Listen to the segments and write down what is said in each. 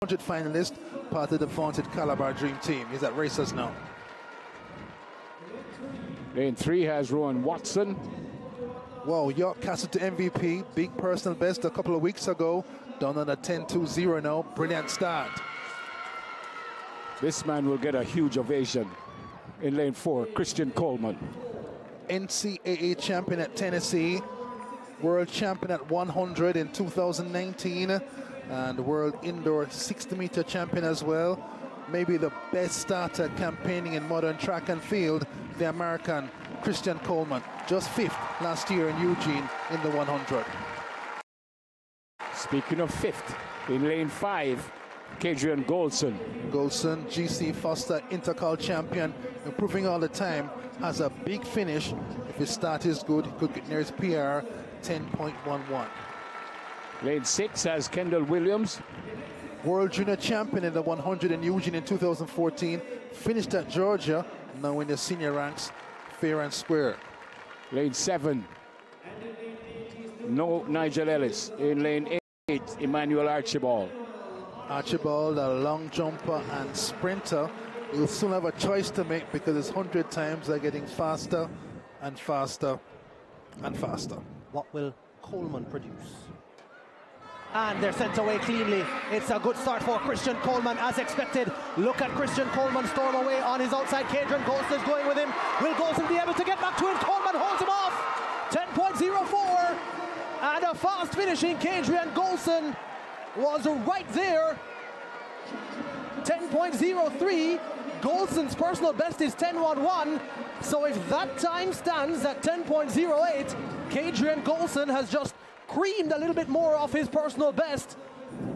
100 finalist, part of the vaunted Calabar Dream Team. He's at racers now. Lane 3 has Rowan Watson. Wow, York Castle to MVP, big personal best a couple of weeks ago, done on a 10-2-0 now, brilliant start. This man will get a huge ovation. In lane 4, Christian Coleman. NCAA champion at Tennessee, world champion at 100 in 2019, and world indoor 60-meter champion as well. Maybe the best starter campaigning in modern track and field, the American Christian Coleman, just 5th last year in Eugene in the 100. Speaking of 5th, in lane 5, Kadrian Golson. Golson, GC Foster Intercal champion, improving all the time, has a big finish. If his start is good, he could get near his PR, 10.11. Lane 6 has Kendall Williams. World Junior champion in the 100 in Eugene in 2014, finished at Georgia, now in the senior ranks, fair and square. Lane 7, no Nigel Ellis. In lane 8, Emmanuel Archibald. Archibald, a long jumper and sprinter. He'll soon have a choice to make because his 100 times are getting faster and faster and faster. What will Coleman produce? And they're sent away cleanly. It's a good start for Christian Coleman as expected. Look at Christian Coleman storm away on his outside. Kadrian Golson is going with him. Will Golson be able to get back to him? Coleman holds him off. 10.04 and a fast finishing Kadrian Golson was right there. 10.03. Golson's personal best is 10.11. So if that time stands at 10.08, Kadrian Golson has just creamed a little bit more off his personal best.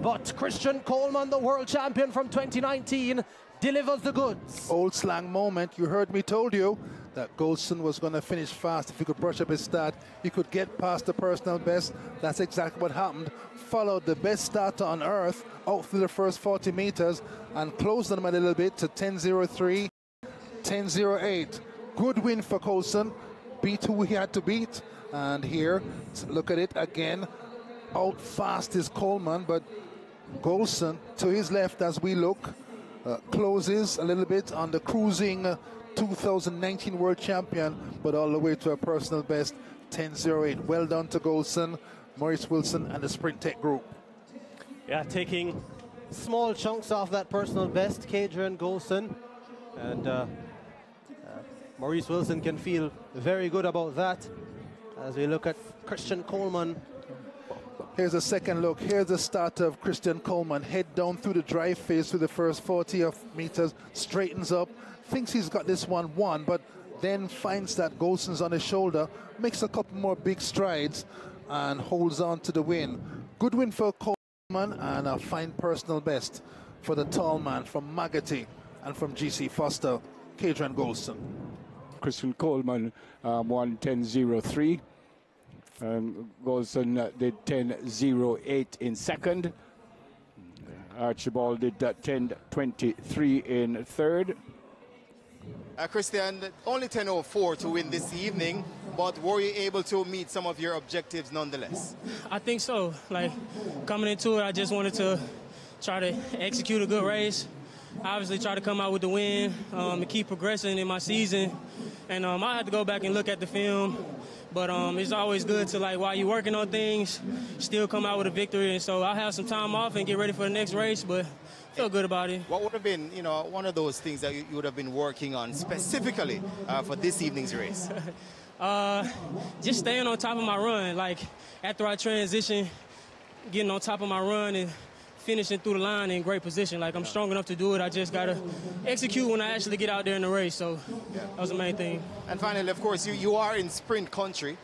But Christian Coleman, the world champion from 2019, delivers the goods. Old slang moment. You heard me told you that Golson was going to finish fast. If he could brush up his start, he could get past the personal best. That's exactly what happened. Followed the best starter on earth out through the first 40 meters and closed them a little bit to 10.03, 10.08. Good win for Golson. Beat who he had to beat. And here, look at it again. Out fast is Coleman, but Golson to his left as we look closes a little bit on the cruising 2019 world champion, but all the way to a personal best 10.08. Well done to Golson, Maurice Wilson, and the Sprint Tech group. Yeah, taking small chunks off that personal best, Kadrian Golson, and Maurice Wilson can feel very good about that. As we look at Christian Coleman. Here's a second look. Here's the start of Christian Coleman. Head down through the drive phase through the first 40 meters, straightens up, thinks he's got this one won, but then finds that Golson's on his shoulder, makes a couple more big strides, and holds on to the win. Good win for Coleman, and a fine personal best for the tall man from Magotty and from GC Foster, Kadrian Golson. Christian Coleman won 10.03. And Golson did 10.08 in second. Archibald did 10.23 in third. Christian, only 10.04 to win this evening, but were you able to meet some of your objectives nonetheless? I think so. Like, coming into it, I just wanted to try to execute a good race. Obviously, try to come out with the win and keep progressing in my season. And I had to go back and look at the film. But it's always good to, like, while you're working on things, still come out with a victory. And so I have some time off and get ready for the next race, but feel good about it. What would have been, you know, one of those things that you would have been working on specifically for this evening's race? Just staying on top of my run. Like, after I transition, getting on top of my run and finishing through the line in great position. Like, I'm strong enough to do it. I just got to execute when I actually get out there in the race. So that was the main thing. And finally, of course, you are in sprint country.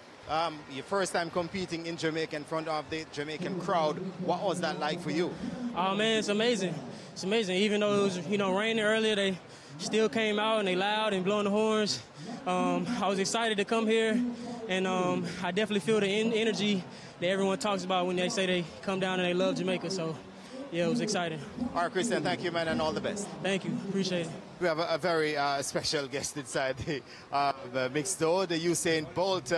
Your first time competing in Jamaica in front of the Jamaican crowd. What was that like for you? Oh, man, it's amazing. It's amazing. Even though it was, you know, raining earlier, they still came out and they loud and blowing the horns. I was excited to come here, and I definitely feel the energy that everyone talks about when they say they come down and they love Jamaica. So yeah, it was exciting. All right, Christian, thank you, man, and all the best. Thank you. Appreciate it. We have a very special guest inside the mixed door, the Usain Bolt,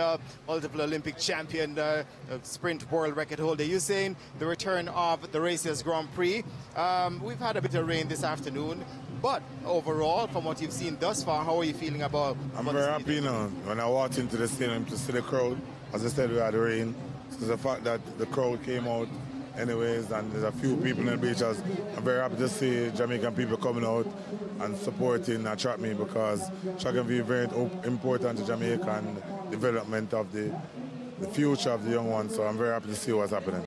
multiple Olympic champion, sprint world record holder. Usain, the return of the Racers Grand Prix. We've had a bit of rain this afternoon, but overall, from what you've seen thus far, how are you feeling about I'm very happy now. When I walked into the stadium to see the crowd, as I said, we had rain. So the fact that the crowd came out anyways, and there's a few people in the bleachers. I'm very happy to see Jamaican people coming out and supporting track me, because track and field is very important to Jamaica and development of the future of the young ones. So I'm very happy to see what's happening.